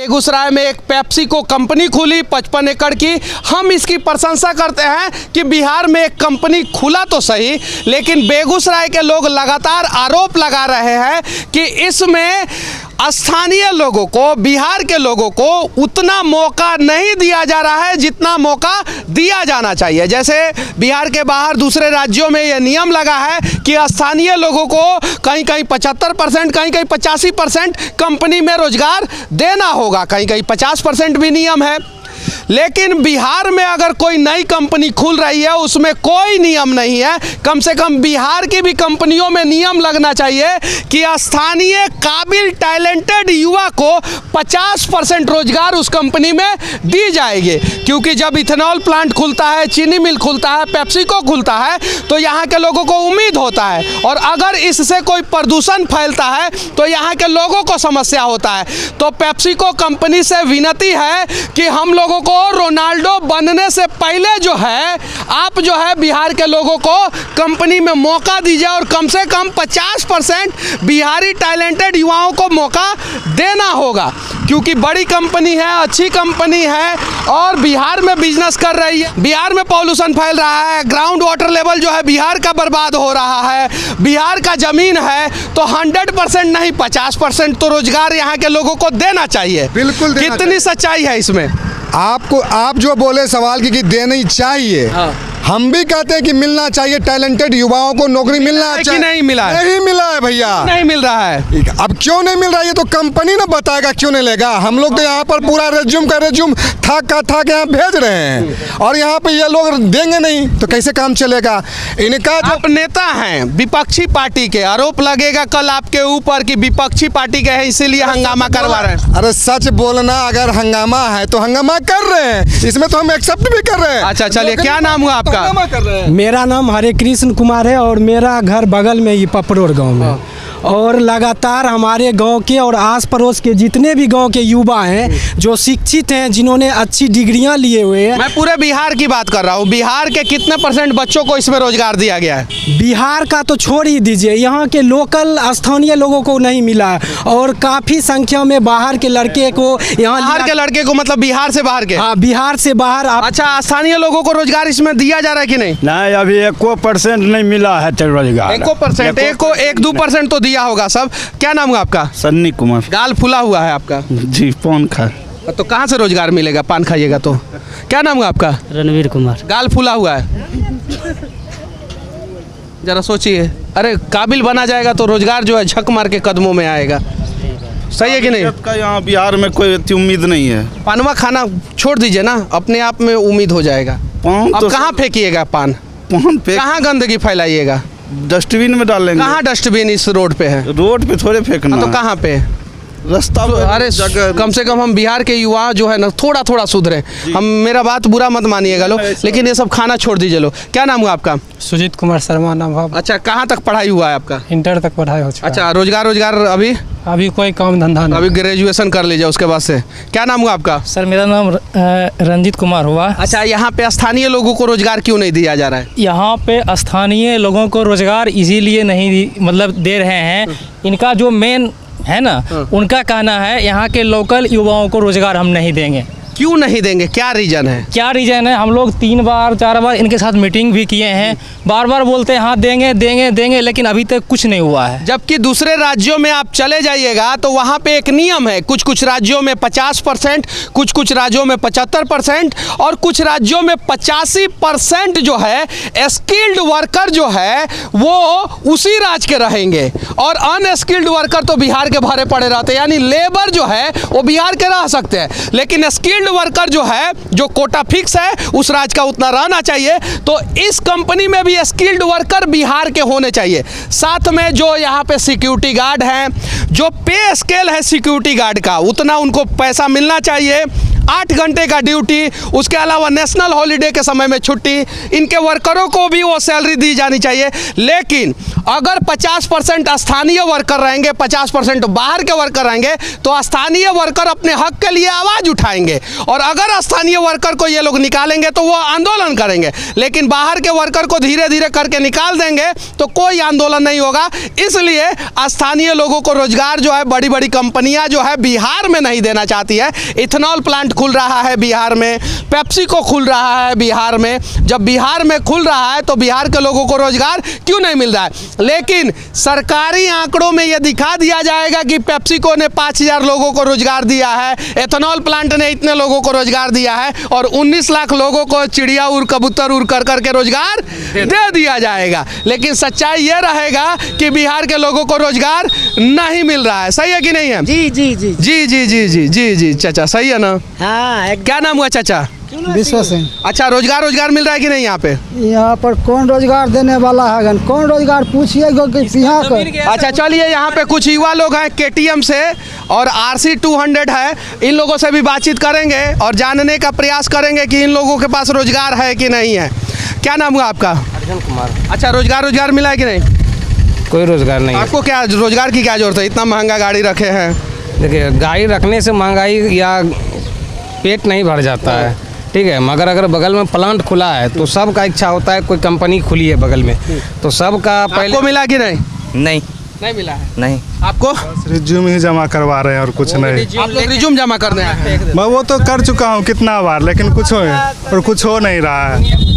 बेगूसराय में एक PepsiCo company खुली 55 एकड़ की। हम इसकी प्रशंसा करते हैं कि बिहार में एक कंपनी खुला तो सही, लेकिन बेगूसराय के लोग लगातार आरोप लगा रहे हैं कि इसमें स्थानीय लोगों को, बिहार के लोगों को उतना मौका नहीं दिया जा रहा है जितना मौका दिया जाना चाहिए। जैसे बिहार के बाहर दूसरे राज्यों में यह नियम लगा है कि स्थानीय लोगों को कहीं कहीं 75%, कहीं कहीं 85% कंपनी में रोजगार देना होगा, कहीं कहीं 50% भी नियम है। लेकिन बिहार में अगर कोई नई कंपनी खुल रही है उसमें कोई नियम नहीं है। कम से कम बिहार की भी कंपनियों में नियम लगना चाहिए कि स्थानीय काबिल टैलेंटेड युवा को 50% रोजगार उस कंपनी में दी जाएगी। क्योंकि जब इथेनॉल प्लांट खुलता है, चीनी मिल खुलता है, पेप्सिको खुलता है, तो यहाँ के लोगों को उम्मीद होता है, और अगर इससे कोई प्रदूषण फैलता है तो यहाँ के लोगों को समस्या होता है। तो पेप्सिको कंपनी से विनती है कि हम लोगों को रोनाल्डो बनने से पहले जो है, आप जो है बिहार के लोगों को कंपनी में मौका दीजिए और कम से कम 50% बिहारी टैलेंटेड युवाओं को मौका देना होगा। क्योंकि बड़ी कंपनी है, अच्छी कंपनी है और बिहार में बिजनेस कर रही है। बिहार में पॉल्यूशन फैल रहा है, ग्राउंड वाटर लेवल जो है बिहार का बर्बाद हो रहा है, बिहार का ज़मीन है, तो 100% नहीं 50% तो रोजगार यहाँ के लोगों को देना चाहिए। बिल्कुल देना कितनी सच्चाई है इसमें? आप जो बोले सवाल की कि देनी चाहिए, हाँ। हम भी कहते हैं कि मिलना चाहिए, टैलेंटेड युवाओं को नौकरी मिलना चाहिए। नहीं मिला है? नहीं मिला है भैया, नहीं मिल रहा है। अब क्यों नहीं मिल रहा है ये तो कंपनी ना बताएगा क्यों नहीं लेगा। हम लोग तो यहाँ पर पूरा रेज्यूम थक यहाँ भेज रहे हैं और यहाँ पे ये लोग देंगे नहीं तो कैसे काम चलेगा। इनका आप नेता हैं विपक्षी पार्टी के, आरोप लगेगा कल आपके ऊपर कि विपक्षी पार्टी के हैं इसीलिए हंगामा करवा रहे हैं। अरे सच बोलना, अगर हंगामा है तो हंगामा कर रहे हैं, इसमें तो हम एक्सेप्ट भी कर रहे हैं। अच्छा चलिए, क्या नाम हुआ आपका? मेरा नाम हरे कृष्ण कुमार है और मेरा घर बगल में ही पपरोर गांव में। और लगातार हमारे गांव के और आस पड़ोस के जितने भी गांव के युवा हैं जो शिक्षित हैं, जिन्होंने अच्छी डिग्रियां लिए हुए हैं। मैं पूरे बिहार की बात कर रहा हूँ। बिहार के कितने % बच्चों को इसमें रोजगार दिया गया है? बिहार का तो छोड़ ही दीजिए, यहाँ के लोकल स्थानीय लोगों को नहीं मिला और काफ़ी संख्या में बाहर के लड़के को यहाँ। बाहर के लड़के को मतलब बिहार से बाहर के? हाँ, बिहार से बाहर। अच्छा, स्थानीय लोगों को रोजगार इसमें दिया जा रहा है कि नहीं? नहीं, अभी 1% नहीं मिला है रोजगार। 1%, 1-2% तो दिया होगा सब। क्या नाम हुआ आपका? सन्नी कुमार। गाल फुला हुआ है आपका? जी, पान खा। तो कहाँ से रोजगार मिलेगा? पान खाइएगा तो। क्या नाम हुआ आपका? रणवीर कुमार। गाल फुला हुआ है, जरा सोचिए। अरे काबिल बना जाएगा तो रोजगार जो है झक मार के कदमों में आएगा। सही है कि नहीं? का यहाँ बिहार में कोई उम्मीद नहीं है। पानवा खाना छोड़ दीजिए ना, अपने आप में उम्मीद हो जाएगा। पान अब तो कहाँ फेंकिएगा पान? पे कहाँ गंदगी फैलाइएगा? डस्टबिन में डालेंगे। कहाँ डस्टबिन इस रोड पे है? रोड पे थोड़े फेंकना। तो कहाँ पे? रास्ता तो अरे कम से कम हम बिहार के युवा जो है ना थोड़ा थोड़ा सुधरे। हम, मेरा बात बुरा मत मानिएगा लोग, लेकिन ये सब खाना छोड़ दीजिए लोग। क्या नाम हुआ आपका? सुजीत कुमार शर्मा नाम है। अच्छा, कहाँ तक पढ़ाई हुआ है आपका? इंटर तक पढ़ाई हो चुका। अच्छा, रोजगार अभी कोई काम धंधा नहीं। अभी ग्रेजुएशन कर लीजिए उसके बाद से। क्या नाम हुआ आपका? सर मेरा नाम रंजीत कुमार हुआ। अच्छा, यहाँ पे स्थानीय लोगों को रोजगार क्यों नहीं दिया जा रहा है? यहाँ पे स्थानीय लोगों को रोजगार इसीलिए नहीं मतलब दे रहे हैं, इनका जो मेन है ना, उनका कहना है यहाँ के लोकल युवाओं को रोजगार हम नहीं देंगे। क्यों नहीं देंगे? क्या रीजन है? क्या रीजन है? हम लोग 3 बार 4 बार इनके साथ मीटिंग भी किए हैं, बार बार बोलते हैं हाँ देंगे देंगे देंगे, लेकिन अभी तक कुछ नहीं हुआ है। जबकि दूसरे राज्यों में आप चले जाइएगा तो वहाँ पे एक नियम है, कुछ राज्यों में 50%, कुछ राज्यों में 75% और कुछ राज्यों में 85% जो है स्किल्ड वर्कर जो है वो उसी राज्य के रहेंगे और अनस्किल्ड वर्कर तो बिहार के भरे पड़े रहते हैं। यानी लेबर जो है वो बिहार के रह सकते हैं, लेकिन स्किल्ड वर्कर जो है, जो कोटा फिक्स है उस राज्य का उतना रहना चाहिए। तो इस कंपनी में भी स्किल्ड वर्कर बिहार के होने चाहिए। साथ में जो यहाँ पे सिक्योरिटी गार्ड हैं, जो पे स्केल है सिक्योरिटी गार्ड का, उतना उनको पैसा मिलना चाहिए। 8 घंटे का ड्यूटी, उसके अलावा नेशनल हॉलीडे के समय में छुट्टी, इनके वर्करों को भी वो सैलरी दी जानी चाहिए। लेकिन अगर 50% स्थानीय वर्कर रहेंगे, 50% बाहर के वर्कर रहेंगे, तो स्थानीय वर्कर अपने हक के लिए आवाज़ उठाएंगे, और अगर स्थानीय वर्कर को ये लोग निकालेंगे तो वो आंदोलन करेंगे। लेकिन बाहर के वर्कर को धीरे धीरे करके निकाल देंगे तो कोई आंदोलन नहीं होगा। इसलिए स्थानीय लोगों को रोजगार जो है बड़ी बड़ी कंपनियां जो है बिहार में नहीं देना चाहती है। इथेनॉल प्लांट खुल रहा है बिहार में, पेप्सिको खुल रहा है बिहार में। जब बिहार में खुल रहा है तो बिहार के लोगों को रोजगार क्यों नहीं मिल रहा है? लेकिन सरकारी आंकड़ों में यह दिखा दिया जाएगा कि पेप्सिको ने 5000 लोगों को रोजगार दिया है, इथेनॉल प्लांट ने इतने लोगों को रोजगार दिया है, और 19 लाख लोगों को चिड़िया उड़ कबूतर उड़ कर करके रोजगार दे दिया जाएगा। लेकिन सच्चाई यह रहेगा कि बिहार के लोगों को रोजगार नहीं मिल रहा है। सही है कि नहीं है? जी जी जी जी जी जी जी जी जी चाचा सही है ना? हाँ, क्या नाम हुआ चाचा? विश्व सिंह। अच्छा, रोजगार मिल रहा है कि नहीं यहाँ पे? यहाँ पर कौन रोजगार देने वाला है? कौन रोजगार पूछिएगा कि यहाँ का? अच्छा चलिए, यहाँ पे कुछ युवा लोग हैं KTM से और RC 200 है, इन लोगों से भी बातचीत करेंगे और जानने का प्रयास करेंगे कि इन लोगों के पास रोजगार है कि नहीं है। क्या नाम हुआ आपका? अर्जुन कुमार। अच्छा, रोजगार मिला है कि नहीं? कोई रोजगार नहीं है। आपको क्या रोजगार की क्या जरूरत है? इतना महंगा गाड़ी रखे हैं। देखिए, गाड़ी रखने से महंगाई या पेट नहीं भर जाता है, ठीक है, मगर अगर बगल में प्लांट खुला है तो सबका इच्छा होता है कोई कंपनी खुली है बगल में, तो सबका पहले। आपको मिला कि नहीं? नहीं मिला है। नहीं। आपको? रिज्यूम ही जमा करवा रहे हैं और कुछ नहीं। आप लोग रिज्यूम जमा करने आए हैं? मैं वो तो कर चुका हूँ कितना बार, लेकिन कुछ हो नहीं रहा है।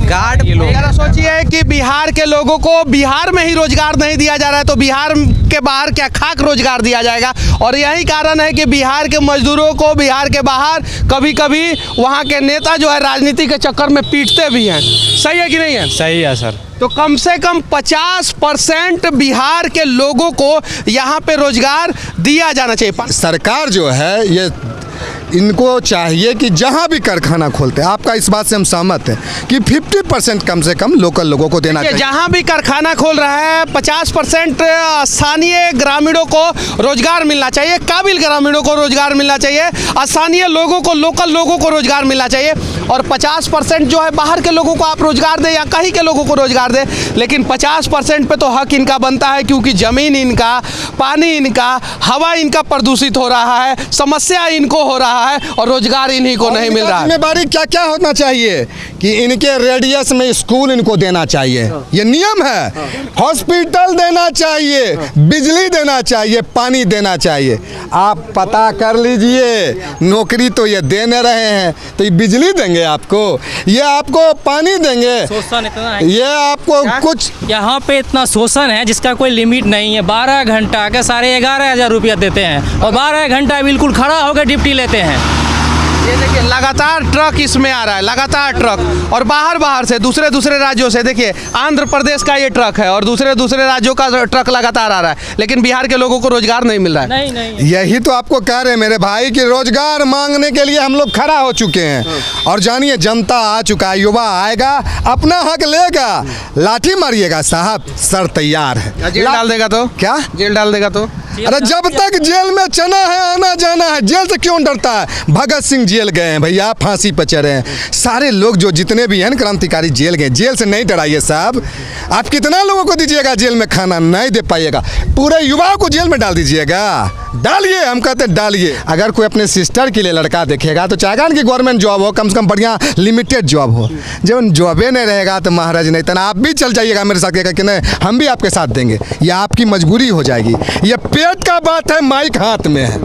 गार्ड अगर सोचिए कि बिहार के लोगों को बिहार में ही रोजगार नहीं दिया जा रहा है तो बिहार के बाहर क्या खाक रोजगार दिया जाएगा? और यही कारण है कि बिहार के मजदूरों को बिहार के बाहर कभी कभी वहाँ के नेता जो है राजनीति के चक्कर में पीटते भी हैं। सही है कि नहीं है? सही है सर। तो कम से कम 50% बिहार के लोगों को यहाँ पे रोजगार दिया जाना चाहिए। सरकार जो है ये इनको चाहिए कि जहाँ भी कारखाना खोलते हैं, आपका इस बात से हम सहमत हैं कि 50% कम से कम लोकल लोगों को देना चाहिए। जहाँ भी कारखाना खोल रहा है 50% स्थानीय ग्रामीणों को रोजगार मिलना चाहिए, काबिल ग्रामीणों को रोजगार मिलना चाहिए, स्थानीय लोगों को, लोकल लोगों को रोजगार मिलना चाहिए, और 50% जो है बाहर के लोगों को आप रोजगार दें या कहीं के लोगों को रोजगार दें। लेकिन 50% पे तो हक इनका बनता है, क्योंकि ज़मीन इनका, पानी इनका, हवा इनका प्रदूषित हो रहा है, समस्या इनको हो रहा है और रोजगार इन्हीं को नहीं मिल रहा है। जिम्मेदारी क्या क्या होना चाहिए कि इनके रेडियस में स्कूल इनको देना चाहिए, ये नियम है। हॉस्पिटल देना चाहिए, बिजली देना चाहिए, पानी देना चाहिए। आप पता कर लीजिए, नौकरी तो ये देने रहे हैं, तो ये बिजली देंगे आपको, ये आपको पानी देंगे, शोषण इतना है, ये आपको कुछ यहाँ पे इतना शोषण है जिसका कोई लिमिट नहीं है। 12 घंटा के 11,500 रुपया देते हैं और 12 घंटा बिल्कुल खड़ा होकर ड्यूटी लेते हैं। ये देखिए लगातार ट्रक इसमें आ रहा है, लगातार ट्रक, और बाहर से दूसरे राज्यों से, देखिए आंध्र प्रदेश का ये ट्रक है और दूसरे राज्यों का ट्रक लगातार आ रहा है, लेकिन बिहार के लोगों को रोजगार नहीं मिल रहा है। नहीं। यही तो आपको कह रहे हैं मेरे भाई कि रोजगार मांगने के लिए हम लोग खड़ा हो चुके हैं, और जानिए जनता आ चुका है, युवा आएगा, अपना हक लेगा, लाठी मारिएगा साहब, सर तैयार है। जेल डाल देगा तो क्या? जेल डाल देगा तो? अरे जब तक जेल में चना है, आना जाना है, जेल से क्यों डरता है? भगत सिंह जेल गए हैं भैया, फांसी पर चढ़े हैं, सारे लोग जो जितने भी हैं क्रांतिकारी जेल गए, जेल से नहीं डराइए साहब। आप कितना लोगों को दीजिएगा जेल में खाना? नहीं दे पाइएगा। पूरे युवाओं को जेल में डाल दीजिएगा? डालिए, हम कहते हैं डालिए। अगर कोई अपने सिस्टर के लिए लड़का देखेगा तो चाहेगा ना कि गवर्नमेंट जॉब हो, कम से कम बढ़िया लिमिटेड जॉब हो। जब जॉबे नहीं रहेगा तो महाराज नहीं तना, आप भी चल जाइएगा मेरे साथ, कहेगा कि नहीं हम भी आपके साथ देंगे, यह आपकी मजबूरी हो जाएगी। ये पेट का बात है, माइक हाथ में है,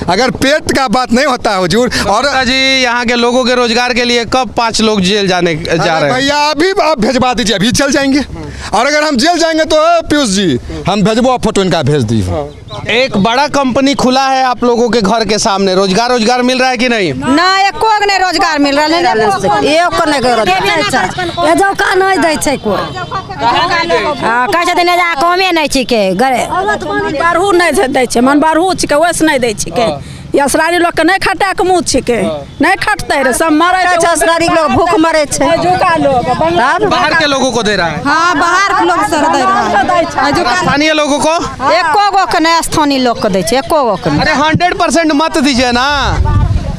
अगर पेट का बात नहीं होता है हुजूर। और जी यहाँ के लोगों के रोजगार के लिए कब 5 लोग जेल जा रहे हैं? भैया अभी आप भेजवा दीजिए, अभी चल जाएंगे। और अगर हम जेल जाएंगे तो पीयूष जी हम भेजबो, फोटो इनका भेज दीजिए। एक बड़ा कंपनी खुला है आप लोगों के घर के सामने, रोजगार मिल रहा है कि नहीं? ना एको के नहीं रोजगार मिल रहा है, एको नहीं रोजगार ये जो का नहीं दै छै को हां कह छथिन जा कमे नहीं छिके गरे बारहू नहीं दै छै, मन बारहू छिके वैसे नहीं दै छिके। असरारी लोग के नहीं खटा के मुँह छिके, नहीं खटते रे, सब मरे छै। असरारी लोग भूख मरे छै, जुका लोग बाहर के लोगों को दे रहा है। हाँ बाहर के लोग सर दे रहा है, स्थानीय लोगों को एको गो के नहीं स्थानीय लोग के दै छै, एको गो के। अरे 100% मत दीजिए ना,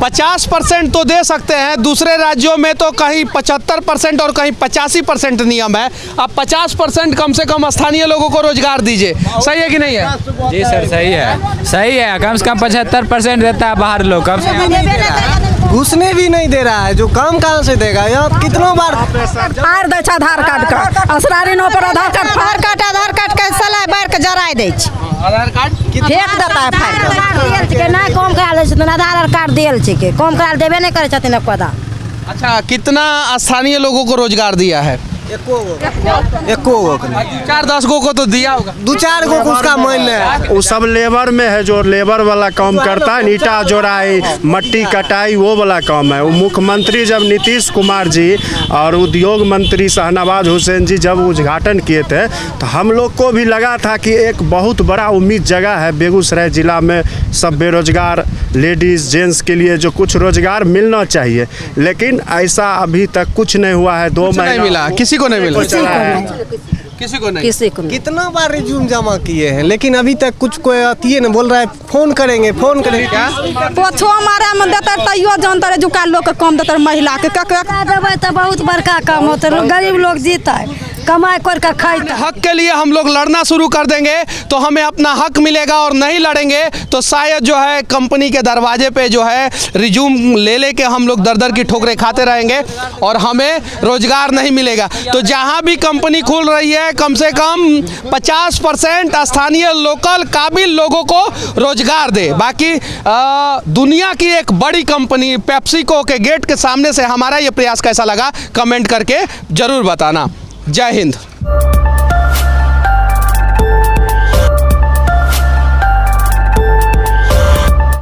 50% तो दे सकते हैं, दूसरे राज्यों में तो कहीं 75% और कहीं 85% नियम है। अब 50% कम से कम स्थानीय लोगों को रोजगार दीजिए, सही है कि नहीं है? जी सर सही है, कम से कम 75% देता है बाहर लोग, कम से कम घुसने भी नहीं दे रहा है, जो काम कहाँ से देगा? यहाँ कितनों बार फाड़ दै छै आधार कार्ड का, असरारी नो पर आधार कार्ड के सलाह बार के जराय दै छै, आधार कार्ड फेंक देता है फाड़ नहीं कम करा ले आधार कार्ड दियल छिके, कम करा देबे नहीं करे छथिन पता। अच्छा, कितना स्थानीय लोगों को रोजगार दिया है? एको गो 4-10 गो को तो दिया होगा। 2-4 गो को उसका मान है। वो सब लेबर में है, जो लेबर वाला काम करता है, ईटा जोड़ाई, मट्टी कटाई, वो वाला काम है। वो मुख्यमंत्री जब नीतीश कुमार जी और उद्योग मंत्री शाहनवाज हुसैन जी जब उद्घाटन किए थे तो हम लोग को भी लगा था कि एक बहुत बड़ा उम्मीद जगह है बेगूसराय ज़िला में, सब बेरोजगार लेडीज़ जेंट्स के लिए जो कुछ रोजगार मिलना चाहिए, लेकिन ऐसा अभी तक कुछ नहीं हुआ है। 2 महीना नहीं मिला, किसी को नहीं मिला, किसी को नहीं। कितना बार रिज्यूम जमा किए हैं, लेकिन अभी तक कुछ कोई आती है ना, बोल रहा है फोन करेंगे क्या? पोछो मारे में देता तैयो जानता रहे जुका लोग के कम देता महिला के देवे तो बहुत बड़का काम होता है, गरीब लोग जीता है, कमाई करके खाई। हक के लिए हम लोग लड़ना शुरू कर देंगे तो हमें अपना हक मिलेगा, और नहीं लड़ेंगे तो शायद जो है कंपनी के दरवाजे पे जो है रिज्यूम ले लेके हम लोग दर की ठोकरें खाते रहेंगे और हमें रोजगार नहीं मिलेगा। तो जहां भी कंपनी खुल रही है कम से कम 50% स्थानीय लोकल काबिल लोगों को रोजगार दे। बाकी दुनिया की एक बड़ी कंपनी पेप्सिको के गेट के सामने से हमारा ये प्रयास कैसा लगा कमेंट करके जरूर बताना। जय हिंद।